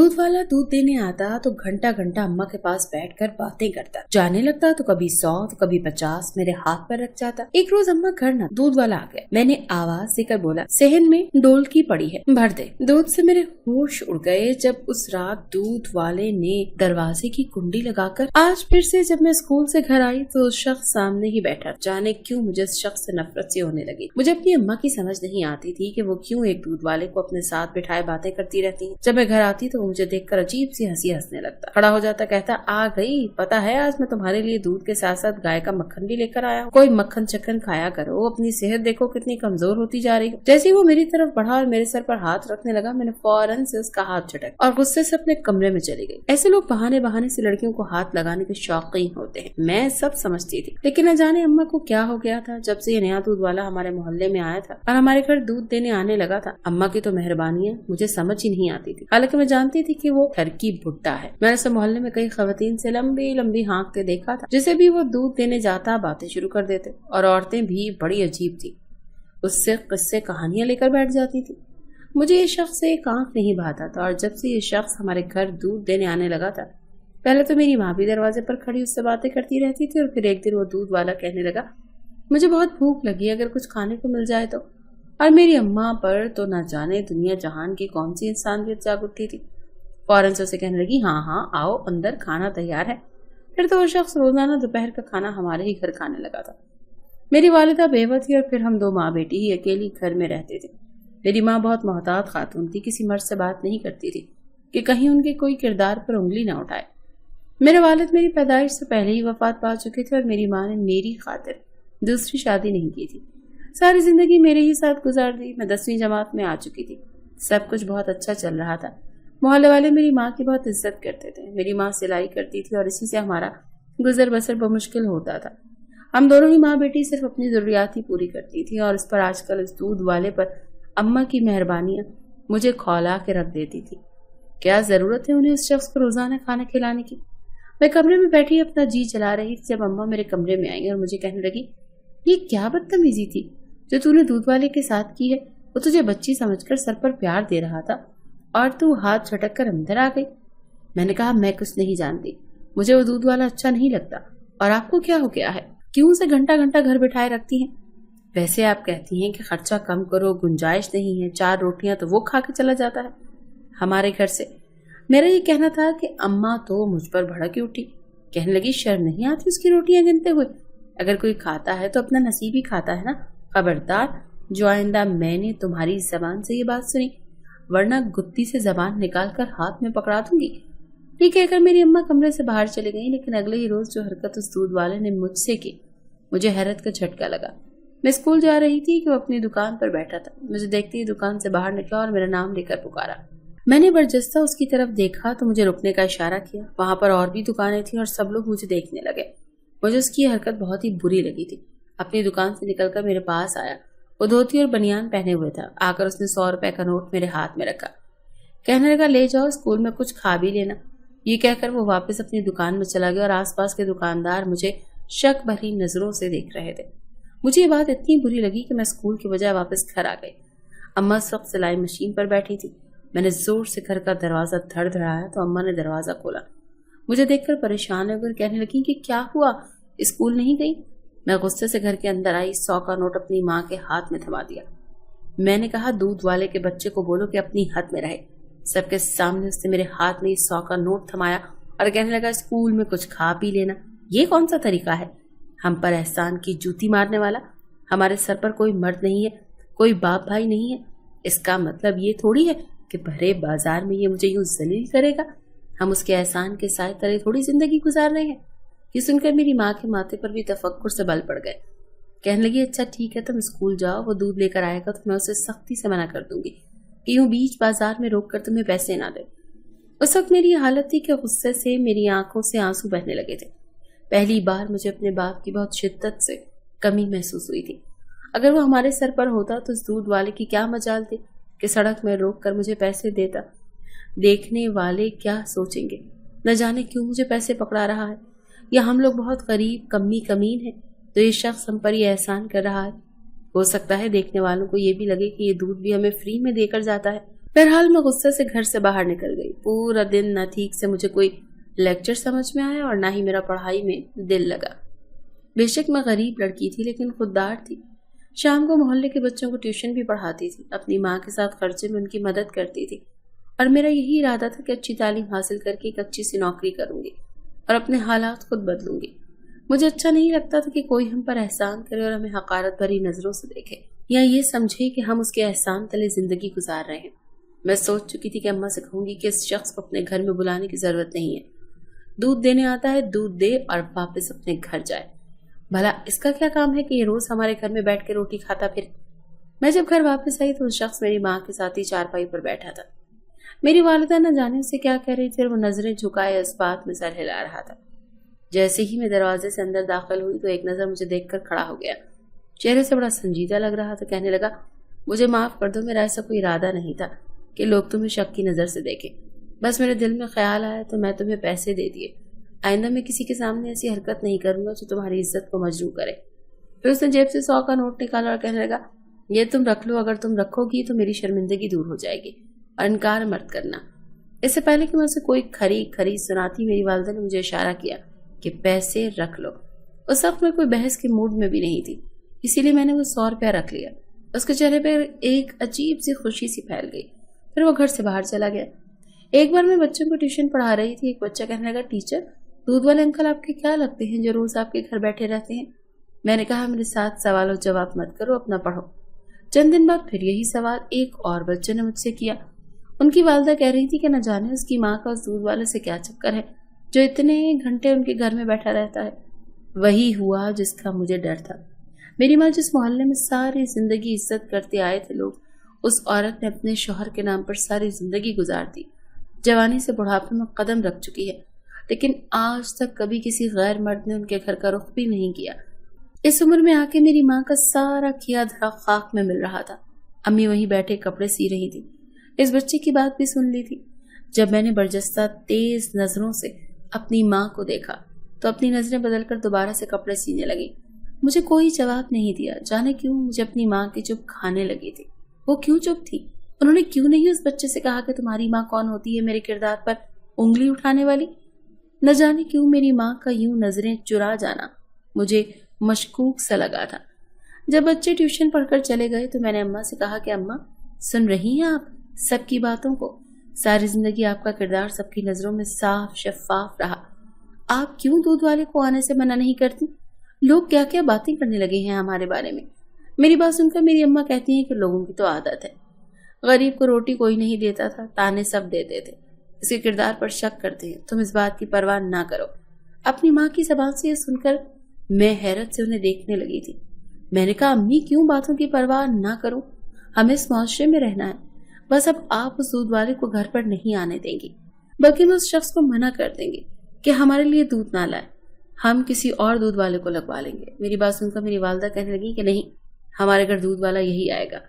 दूध वाला दूध देने आता तो घंटा घंटा अम्मा के पास बैठकर बातें करता। जाने लगता तो कभी 100 तो कभी 50 मेरे हाथ पर रख जाता। एक रोज अम्मा घर न दूध वाला आ गया। मैंने आवाज देकर बोला, सेहन में डोल की पड़ी है, भर दे। दूध से मेरे होश उड़ गए जब उस रात दूध वाले ने दरवाजे की कुंडी लगाकर। आज फिर से जब मैं स्कूल से घर आई तो उस शख्स सामने ही बैठा। जाने क्यों मुझे उस शख्स से नफरत सी होने लगी। मुझे अपनी अम्मा की समझ नहीं आती थी कि वो क्यों एक दूध वाले को अपने साथ बिठाए बातें करती रहती है। जब मैं घर आती तो मुझे देखकर अजीब सी हंसी हंसने लगता। खड़ा हो जाता, कहता, आ गई, पता है आज मैं तुम्हारे लिए दूध के साथ साथ गाय का मक्खन भी लेकर आया हूँ। कोई मक्खन चक्खन खाया करो, अपनी सेहत देखो कितनी कमजोर होती जा रही है। जैसे ही वो मेरी तरफ बढ़ा और मेरे सर पर हाथ रखने लगा, मैंने फौरन से उसका हाथ झटक और गुस्से से अपने कमरे में चली गई। ऐसे लोग बहाने बहाने से लड़कियों को हाथ लगाने के शौकीन होते हैं, मैं सब समझती थी। लेकिन न जाने अम्मा को क्या हो गया था। जब से ये नया दूध वाला हमारे मोहल्ले में आया था और हमारे घर दूध देने आने लगा था, अम्मा की तो मेहरबानियां मुझे समझ ही नहीं आती थी। हालांकि मैं जानती थी कि वो घर की बुड्ढा है। मैंने उसे मोहल्ले में कई खवातीन से लंबी लंबी हाँकते देखा था। जिसे भी वो दूध देने जाता बातें शुरू कर देते और औरतें भी बड़ी अजीब थी, उससे किस्से कहानियां लेकर बैठ जाती थी। मुझे ये शख्स एक आंख नहीं भाता था। और जब से ये शख्स हमारे घर दूध देने आने लगा था, पहले तो मेरी माँ भी दरवाजे पर खड़ी उससे बातें करती रहती थी और फिर एक दिन वो दूध वाला कहने लगा, मुझे बहुत भूख लगी, अगर कुछ खाने को मिल जाए तो। और मेरी अम्मा पर तो न जाने दुनिया जहान की कौन सी इंसानियत जाग उठी थी। फौरन से उसे कहने लगी, हाँ हाँ आओ अंदर, खाना तैयार है। फिर तो वो शख्स रोजाना दोपहर का खाना हमारे ही घर खाने लगा था। मेरी वालिदा बेवा थी और फिर हम दो माँ बेटी ही अकेली घर में रहते थे। मेरी माँ बहुत मोहतात खातून थी, किसी मर्द से बात नहीं करती थी कि कहीं उनके कोई किरदार पर उंगली न उठाए। मेरे वालिद मेरी पैदाइश से पहले ही वफात पा चुके थे और मेरी माँ ने मेरी खातिर दूसरी शादी नहीं की थी। सारी जिंदगी मेरे ही साथ गुजार दी। मैं 10वीं जमात में आ चुकी थी। सब कुछ बहुत अच्छा चल रहा था। मोहल्ले वाले मेरी माँ की बहुत इज्जत करते थे। मेरी माँ सिलाई करती थी और इसी से हमारा गुजर बसर बमुश्किल होता था। हम दोनों ही माँ बेटी सिर्फ अपनी जरूरियात ही पूरी करती थी और इस पर आजकल इस दूध वाले पर अम्मा की मेहरबानियां मुझे खौला के रख देती थी। क्या जरूरत है उन्हें उस शख्स को रोजाना खाना खिलाने की। मैं कमरे में बैठी अपना जी चला रही थी जब अम्मा मेरे कमरे में आई और मुझे कहने लगी, ये क्या बदतमीजी थी जो तूने दूध वाले के साथ की है। वो तुझे बच्ची समझकर सर पर प्यार दे रहा था और तू हाथ झटक कर अंदर आ गई। मैंने कहा, मैं कुछ नहीं जानती, मुझे वो दूध वाला अच्छा नहीं लगता। और आपको क्या हो गया है, क्यों उसे घंटा घंटा घर बिठाए रखती हैं। वैसे आप कहती हैं कि खर्चा कम करो, गुंजाइश नहीं है, 4 रोटियां तो वो खा के चला जाता है हमारे घर से। मेरा ये कहना था कि अम्मा तो मुझ पर भड़क उठी। कहने लगी, शर्म नहीं आती उसकी रोटियां गिनते हुए। अगर कोई खाता है तो अपना नसीब ही खाता है ना। खबरदार, जो आइंदा मैंने तुम्हारी जबान से ये बात सुनी, वरना गुत्ती से जबान निकाल कर हाथ में पकड़ा दूंगी। ठीक कहकर मेरी अम्मा कमरे से बाहर चली गई। लेकिन अगले ही रोज जो हरकत उस दूध वाले ने मुझसे की, मुझे हैरत का झटका लगा। मैं स्कूल जा रही थी कि वो अपनी दुकान पर बैठा था। मुझे देखते ही दुकान से बाहर निकला और मेरा नाम लेकर पुकारा। मैंने बरजस्ता उसकी तरफ देखा तो मुझे रुकने का इशारा किया। वहां पर और भी दुकानें थी और सब लोग मुझे देखने लगे। मुझे उसकी हरकत बहुत ही बुरी लगी थी। अपनी दुकान से निकलकर मेरे पास आया। वो धोती और बनियान पहने हुए था। आकर उसने 100 रुपए का नोट मेरे हाथ में रखा। कहने लगा, ले जाओ, स्कूल में कुछ खा भी लेना। ये कहकर वो वापस अपनी दुकान में चला गया और आसपास के दुकानदार मुझे शक भरी नजरों से देख रहे थे। मुझे ये बात इतनी बुरी लगी कि मैं स्कूल की बजाय वापस घर आ गई। अम्मा उस वक्त सिलाई मशीन पर बैठी थी। मैंने जोर से घर का दरवाजा धड़धड़ाया तो अम्मा ने दरवाजा खोला। मुझे देखकर परेशान होकर कहने लगी कि क्या हुआ, स्कूल नहीं गई। मैं गुस्से से घर के अंदर आई, 100 का नोट अपनी माँ के हाथ में थमा दिया। मैंने कहा, दूध वाले के बच्चे को बोलो कि अपनी हद में रहे। सबके सामने उसने मेरे हाथ में 100 का नोट थमाया और कहने लगा, स्कूल में कुछ खा पी लेना। ये कौन सा तरीका है, हम पर एहसान की जूती मारने वाला। हमारे सर पर कोई मर्द नहीं है, कोई बाप भाई नहीं है। इसका मतलब ये थोड़ी है कि भरे बाजार में ये मुझे यूं जलील करेगा। हम उसके एहसान के साए तले थोड़ी जिंदगी गुजार रहे हैं। ये सुनकर मेरी माँ के माथे पर भी तफक्कुर से बल पड़ गए। कहने लगी, अच्छा ठीक है, तुम स्कूल जाओ, वो दूध लेकर आएगा तो मैं उसे सख्ती से मना कर दूंगी कि यूं बीच बाजार में रोक कर तुम्हें पैसे ना दे। उस वक्त मेरी हालत थी कि गुस्से से मेरी आंखों से आंसू बहने लगे थे। पहली बार मुझे अपने बाप की बहुत शिद्दत से कमी महसूस हुई थी। अगर वो हमारे सर पर होता तो उस दूध वाले की क्या मजाल थी कि सड़क में रोक कर मुझे पैसे देता। देखने वाले क्या सोचेंगे, न जाने क्यों मुझे पैसे पकड़ा रहा है, या हम लोग बहुत गरीब कमी कमीन है तो ये शख्स हम पर ये एहसान कर रहा है। हो सकता है देखने वालों को ये भी लगे कि ये दूध भी हमें फ्री में देकर जाता है। बहरहाल मैं गुस्से से घर से बाहर निकल गई। पूरा दिन न ठीक से मुझे कोई लेक्चर समझ में आया और ना ही मेरा पढ़ाई में दिल लगा। बेशक मैं गरीब लड़की थी लेकिन खुददार थी। शाम को मोहल्ले के बच्चों को ट्यूशन भी पढ़ाती थी, अपनी माँ के साथ खर्चे में उनकी मदद करती थी और मेरा यही इरादा था कि अच्छी तालीम हासिल करके एक अच्छी सी नौकरी करूंगी और अपने हालात खुद बदलूंगी। मुझे अच्छा नहीं लगता था कि कोई हम पर एहसान करे और हमें हकारत भरी नजरों से देखे या ये समझे कि हम उसके एहसान तले जिंदगी गुजार रहे हैं। मैं सोच चुकी थी कि अम्मा से कहूंगी कि इस शख्स को अपने घर में बुलाने की जरूरत नहीं है। दूध देने आता है, दूध दे और वापस अपने घर जाए। भला इसका क्या काम है कि ये रोज हमारे घर में बैठ के रोटी खाता फिरे। मैं जब घर वापस आई तो उस शख्स मेरी माँ के साथ ही चारपाई पर बैठा था। मेरी वालिदा न जाने उसे क्या कह रही थी और वो नजरें झुकाए इस बात में सर हिला रहा था। जैसे ही मैं दरवाजे से अंदर दाखिल हुई तो एक नजर मुझे देखकर खड़ा हो गया। चेहरे से बड़ा संजीदा लग रहा था। कहने लगा, मुझे माफ कर दो, मेरा ऐसा कोई इरादा नहीं था कि लोग तुम्हें शक की नजर से देखें। बस मेरे दिल में ख्याल आया तो मैं तुम्हें पैसे दे दिए। आइंदा मैं किसी के सामने ऐसी हरकत नहीं करूंगा जो तुम्हारी इज्जत को मजरू करे। फिर उसने जेब से 100 का नोट निकाला और कहने लगा, ये तुम रख लो, अगर तुम रखोगी तो मेरी शर्मिंदगी दूर हो जाएगी और इनकार मत करना। इससे पहले कि मैं उसे कोई खरी सुनाती मेरी वालिदा ने मुझे इशारा किया कि पैसे रख लो। उस वक्त मैं कोई बहस के मूड में भी नहीं थी, इसीलिए मैंने वो 100 रुपया रख लिया। उसके चेहरे पर एक अजीब सी खुशी सी फैल गई। फिर वो घर से बाहर चला गया। एक बार मैं बच्चों को ट्यूशन पढ़ा रही थी। एक बच्चा कहने लगा, टीचर दूध वाले अंकल आपके क्या लगते हैं जो रोज आपके घर बैठे रहते हैं? मैंने कहा, मेरे साथ सवाल और जवाब मत करो, अपना पढ़ो। चंद दिन बाद फिर यही सवाल एक और बच्चे ने मुझसे किया। उनकी वालिदा कह रही थी कि न जाने उसकी माँ का उस दूध वाले से क्या चक्कर है जो इतने घंटे उनके घर में बैठा रहता है। वही हुआ जिसका मुझे डर था। मेरी माँ जिस मोहल्ले में सारी जिंदगी इज्जत करते आए थे लोग, उस औरत ने अपने शौहर के नाम पर सारी जिंदगी गुजार दी। जवानी से बुढ़ापे में कदम रख चुकी है लेकिन आज तक कभी किसी गैर मर्द ने उनके घर का रुख भी नहीं किया। इस उम्र में आके मेरी माँ का सारा किया धरा खाक में मिल रहा था। अम्मी वहीं बैठे कपड़े सी रही थी। इस बच्चे की बात भी सुन ली थी। जब मैंने बरजस्ता तेज नजरों से अपनी माँ को देखा तो अपनी नजरें बदलकर दोबारा से कपड़े सीने लगी। मुझे कोई जवाब नहीं दिया। जाने क्यों मुझे अपनी माँ की चुप खाने लगी थी। वो क्यों चुप थी? उन्होंने क्यों नहीं उस बच्चे से कहा कि तुम्हारी माँ कौन होती है, मेरे किरदार पर उंगली उठाने वाली? न जाने क्यों मेरी माँ का यूं नजरें चुरा जाना मुझे मशकूक सा लगा था। जब बच्चे ट्यूशन पढ़कर चले गए तो मैंने अम्मा से कहा कि अम्मा, सुन रही हैं आप सबकी बातों को? सारी जिंदगी आपका किरदार सबकी नजरों में साफ शफाफ रहा। आप क्यों दूध वाले को आने से मना नहीं करती? लोग क्या क्या बातें करने लगे हैं हमारे बारे में। मेरी बात सुनकर मेरी अम्मा कहती हैं कि लोगों की तो आदत है, गरीब को रोटी कोई नहीं देता था, ताने सब देते थे, इसके किरदार पर शक करते हैं। तुम इस बात की परवाह ना करो। अपनी माँ की जबान से यह सुनकर मैं हैरत से उन्हें देखने लगी थी। मैंने कहा, अम्मी क्यों बातों की परवाह ना करूं? हमें इस मुआशरे में रहना है। बस अब आप उस दूध वाले को घर पर नहीं आने देंगी, बल्कि मैं उस शख्स को मना कर देंगे कि हमारे लिए दूध ना लाए, हम किसी और दूध वाले को लगवा लेंगे। मेरी बात सुनकर मेरी वालिदा कहने लगी कि नहीं, हमारे घर दूध वाला यही आएगा।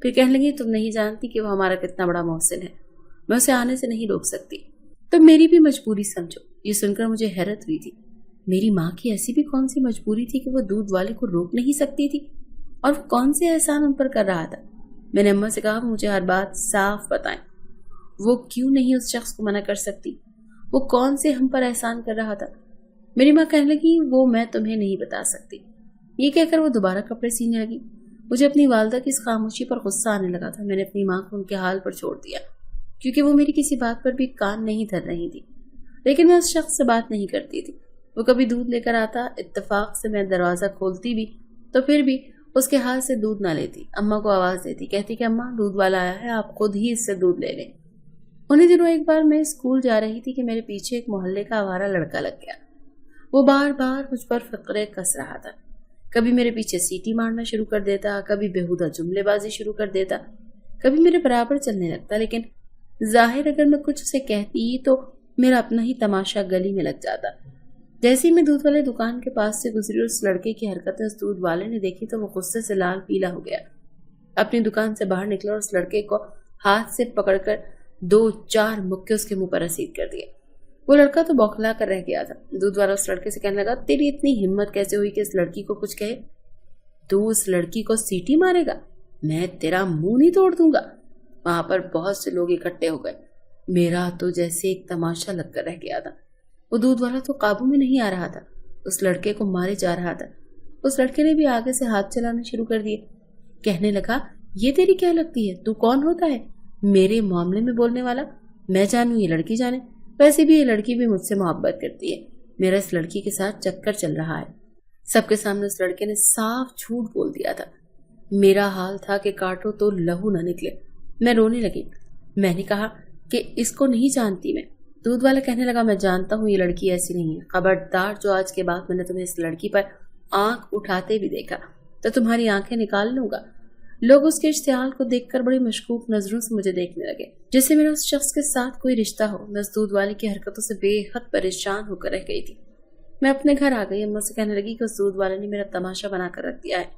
फिर कहने लगी, तुम नहीं जानती कि वो हमारा कितना बड़ा मोहसिन है, मैं उसे आने से नहीं रोक सकती। तो मेरी भी मजबूरी समझो। ये सुनकर मुझे हैरत हुई थी। मेरी माँ की ऐसी भी कौन सी मजबूरी थी कि वो दूध वाले को रोक नहीं सकती थी? और कौन से एहसान उन पर कर रहा था? मैंने अम्मा से कहा, मुझे हर बात साफ बताएं। वो क्यों नहीं उस शख्स को मना कर सकती? वो कौन से हम पर एहसान कर रहा था? मेरी माँ कहने लगी, वो मैं तुम्हें नहीं बता सकती। ये कहकर वो दोबारा कपड़े सीने लगी। मुझे अपनी वालिदा की इस खामोशी पर गुस्सा आने लगा था। मैंने अपनी माँ को उनके हाल पर छोड़ दिया क्योंकि वो मेरी किसी बात पर भी कान नहीं धर रही थी। लेकिन मैं उस शख्स से बात नहीं करती थी। वो कभी दूध लेकर आता, इत्तेफाक से मैं दरवाजा खोलती भी तो फिर भी उसके हाथ से दूध ना लेती। अम्मा को आवाज देती, कहती कि अम्मा दूध वाला आया है, आप खुद ही इससे दूध ले लें। उन्हीं दिनों एक बार मैं स्कूल जा रही थी कि मेरे पीछे एक मोहल्ले का आवारा लड़का लग गया। वो बार बार मुझ पर फकरे कस रहा था। कभी मेरे पीछे सीटी मारना शुरू कर देता, कभी बेहुदा जुमलेबाजी शुरू कर देता, कभी मेरे बराबर चलने लगता। लेकिन जाहिर अगर मैं कुछ उसे कहती तो मेरा अपना ही तमाशा गली में लग जाता। जैसे ही मैं दूध वाले दुकान के पास से गुजरी, उस लड़के की हरकतें उस दूध वाले ने देखी तो वो गुस्से से लाल पीला हो गया। अपनी दुकान से बाहर निकला और उस लड़के को हाथ से पकड़कर 2-4 मुक्के उसके मुंह पर रसीद कर दिए। वो लड़का तो बौखला कर रह गया था। दूध वाला उस लड़के से कहने लगा, तेरी इतनी हिम्मत कैसे हुई कि इस लड़की को कुछ कहे? तू उस लड़की को सीटी मारेगा? मैं तेरा मुंह नहीं तोड़ दूंगा। वहां पर बहुत से लोग इकट्ठे हो गए। मेरा तो जैसे एक तमाशा लगकर रह गया था। वो दूध वाला तो काबू में नहीं आ रहा था, उस लड़के को मारे जा रहा था। उस लड़के ने भी आगे से हाथ चलाना शुरू कर दिए। कहने लगा, ये तेरी क्या लगती है, तू कौन होता है मेरे मामले में बोलने वाला? मैं जानू ये लड़की जाने, वैसे भी ये लड़की भी मुझसे मोहब्बत करती है, मेरा इस लड़की के साथ चक्कर चल रहा है। सबके सामने उस लड़के ने साफ झूठ बोल दिया था। मेरा हाल था कि काटो तो लहू न निकले। मैं रोने लगी। मैंने कहा कि इसको नहीं जानती मैं। दूध वाला कहने लगा, मैं जानता हूँ ये लड़की ऐसी नहीं है, खबरदार जो आज के बाद मैंने तुम्हें इस लड़की पर आंख उठाते भी देखा तो तुम्हारी आंखें निकाल लूंगा। लोग उसके इश्तिहाल को देखकर बड़ी मशकूक नजरों से मुझे देखने लगे, जैसे मेरा उस शख्स के साथ कोई रिश्ता हो। मैं उस दूध वाले की हरकतों से बेहद परेशान होकर रह गई थी। मैं अपने घर आ गई। अम्मा से कहने लगी कि उस दूध वाले ने मेरा तमाशा बनाकर रख दिया है।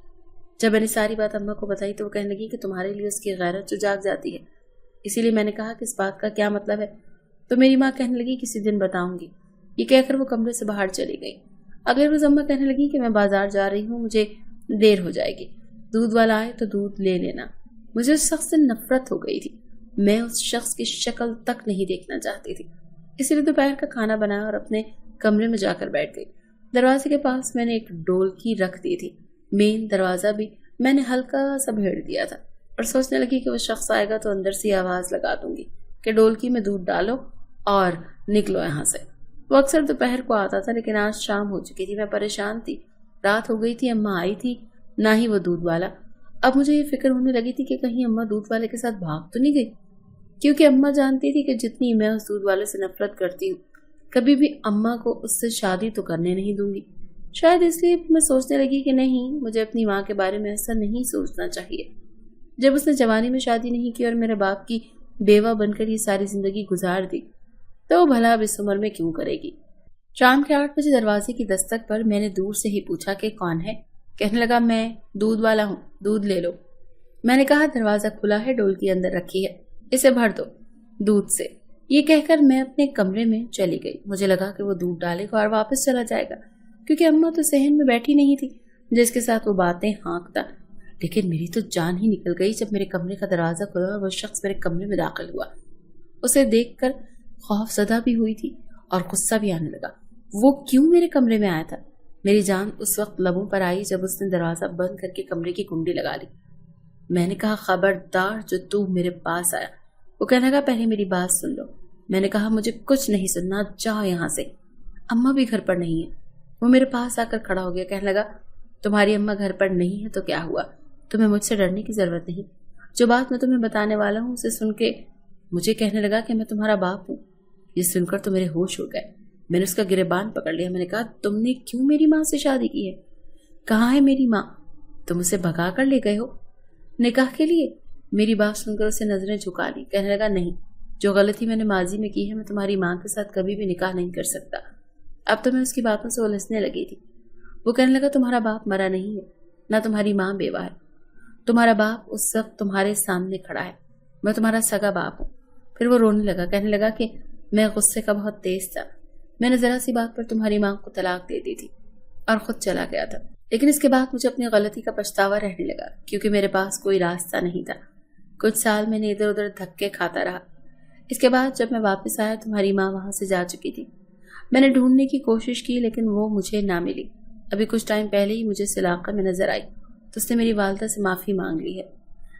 जब मैंने सारी बात अम्मा को बताई तो वो कहने लगी कि तुम्हारे लिए उसकी गैरत जो जाग जाती है, इसीलिए मैंने कहा कि इस बात का क्या मतलब है। तो मेरी माँ कहने लगी, किसी दिन बताऊंगी। ये कहकर वो कमरे से बाहर चली गई। अगले रोज अम्मा कहने लगी कि मैं बाजार जा रही हूँ, मुझे देर हो जाएगी, दूध वाला आए तो दूध ले लेना। मुझे उस शख्स से नफरत हो गई थी। मैं उस शख्स की शक्ल तक नहीं देखना चाहती थी, इसलिए दोपहर का खाना बनाया और अपने कमरे में जाकर बैठ गई। दरवाजे के पास मैंने एक डोलकी रख दी थी। मेन दरवाजा भी मैंने हल्का सा भेड़ दिया था और सोचने लगी कि वो शख्स आएगा तो अंदर से आवाज लगा दूंगी कि डोलकी में दूध डालो और निकलो यहाँ से। वो अक्सर दोपहर को आता था, लेकिन आज शाम हो चुकी थी। मैं परेशान थी, रात हो गई थी, अम्मा आई थी ना ही वो दूध वाला। अब मुझे ये फिक्र होने लगी थी कि कहीं अम्मा दूध वाले के साथ भाग तो नहीं गई, क्योंकि अम्मा जानती थी कि जितनी मैं उस दूध वाले से नफरत करती हूँ, कभी भी अम्मा को उससे शादी तो करने नहीं दूंगी। शायद इसलिए मैं सोचने लगी कि नहीं, मुझे अपनी माँ के बारे में ऐसा नहीं सोचना चाहिए। जब उसने जवानी में शादी नहीं की और मेरे बाप की बेवा बनकर ये सारी जिंदगी गुजार दी, तो भला अब इस उम्र में क्यों करेगी। शाम के 8 बजे दरवाजे की दस्तक पर मैंने दूर से ही पूछा कि कौन है। कहने लगा, मैं दूध वाला हूँ, दूध ले लो। मैंने कहा, दरवाजा खुला है, डोलकी अंदर रखी है, इसे भर दो दूध से। ये कहकर मैं अपने कमरे में चली गई। मुझे लगा कि वो दूध डालेगा और वापस चला जाएगा, क्योंकि अम्मा तो सहन में बैठी नहीं थी जिसके साथ वो बातें हाँकता। लेकिन मेरी तो जान ही निकल गई जब मेरे कमरे का दरवाजा खुला और वो शख्स मेरे कमरे में दाखिल हुआ। उसे देखकर खौफजदा भी हुई थी और गुस्सा भी आने लगा। वो क्यों मेरे कमरे में आया था? मेरी जान उस वक्त लबों पर आई जब उसने दरवाजा बंद करके कमरे की कुंडी लगा ली। मैंने कहा, खबरदार जो तू मेरे पास आया। वो कहने लगा, पहले मेरी बात सुन लो। मैंने कहा, मुझे कुछ नहीं सुनना, जाओ यहाँ से, अम्मा भी घर पर नहीं है। वो मेरे पास आकर खड़ा हो गया। कहने लगा, तुम्हारी अम्मा घर पर नहीं है तो क्या हुआ, तुम्हें मुझसे डरने की जरूरत नहीं। जो बात मैं तुम्हें बताने वाला हूँ उसे सुन के मुझे कहने लगा कि मैं तुम्हारा बाप हूँ। ये सुनकर तो मेरे होश उड़ गए। मैंने उसका गिरेबान पकड़ लिया। मैंने कहा, तुमने क्यों मेरी माँ से शादी की है? कहाँ है मेरी माँ? तुम उसे भगा कर ले गए हो निकाह के लिए? मेरी बात सुनकर उसे नजरें झुका ली। कहने लगा, नहीं, जो गलती मैंने माजी में की है, मैं तुम्हारी माँ के साथ कभी भी निकाह नहीं कर सकता। अब तो मैं उसकी बातों से उलझने लगी थी। वो कहने लगा, तुम्हारा बाप मरा नहीं है, ना तुम्हारी माँ बेवा है। तुम्हारा बाप उस वक्त तुम्हारे सामने खड़ा है, मैं तुम्हारा सगा बाप हूँ। फिर वो रोने लगा। कहने लगा कि मैं गुस्से का बहुत तेज था, मैंने जरा सी बात पर तुम्हारी माँ को तलाक दे दी थी और खुद चला गया था। लेकिन इसके बाद मुझे अपनी गलती का पछतावा रहने लगा, क्योंकि मेरे पास कोई रास्ता नहीं था। कुछ साल मैंने इधर उधर धक्के खाता रहा। इसके बाद जब मैं वापस आया, तुम्हारी माँ वहां से जा चुकी थी। मैंने ढूंढने की कोशिश की, लेकिन वो मुझे ना मिली। अभी कुछ टाइम पहले ही मुझे इस इलाके में नजर आई तो उसने मेरी वालदा से माफी मांग ली है।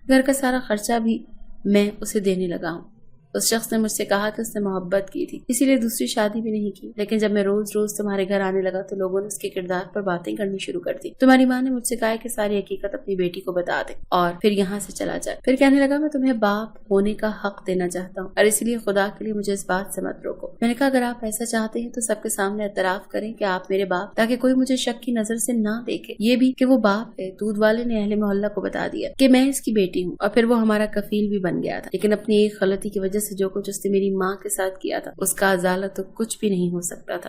घर का सारा खर्चा भी मैं उसे देने लगा हूँ। उस शख्स ने मुझसे कहा कि उसने मोहब्बत की थी, इसीलिए दूसरी शादी भी नहीं की। लेकिन जब मैं रोज रोज तुम्हारे घर आने लगा तो लोगों ने उसके किरदार पर बातें करनी शुरू कर दी। तुम्हारी माँ ने मुझसे कहा कि सारी हकीकत अपनी बेटी को बता दे और फिर यहाँ से चला जाए। फिर कहने लगा, मैं तुम्हें बाप होने का हक देना चाहता हूँ और इसलिए खुदा के लिए मुझे इस बात से मत रोको। मैंने कहा, अगर आप ऐसा चाहते हैं तो सबके सामने एतराफ करें कि आप मेरे बाप, ताकि कोई मुझे शक की नजर से ना देखे। ये भी कि वो बाप है। दूध वाले ने अहले मोहल्ला को बता दिया कि मैं इसकी बेटी हूँ और फिर वो हमारा कफील भी बन गया था। लेकिन अपनी एक गलती की वजह से जो कुछ उसने मेरी माँ के साथ किया था उसका अजाला तो कुछ भी नहीं हो सकता था।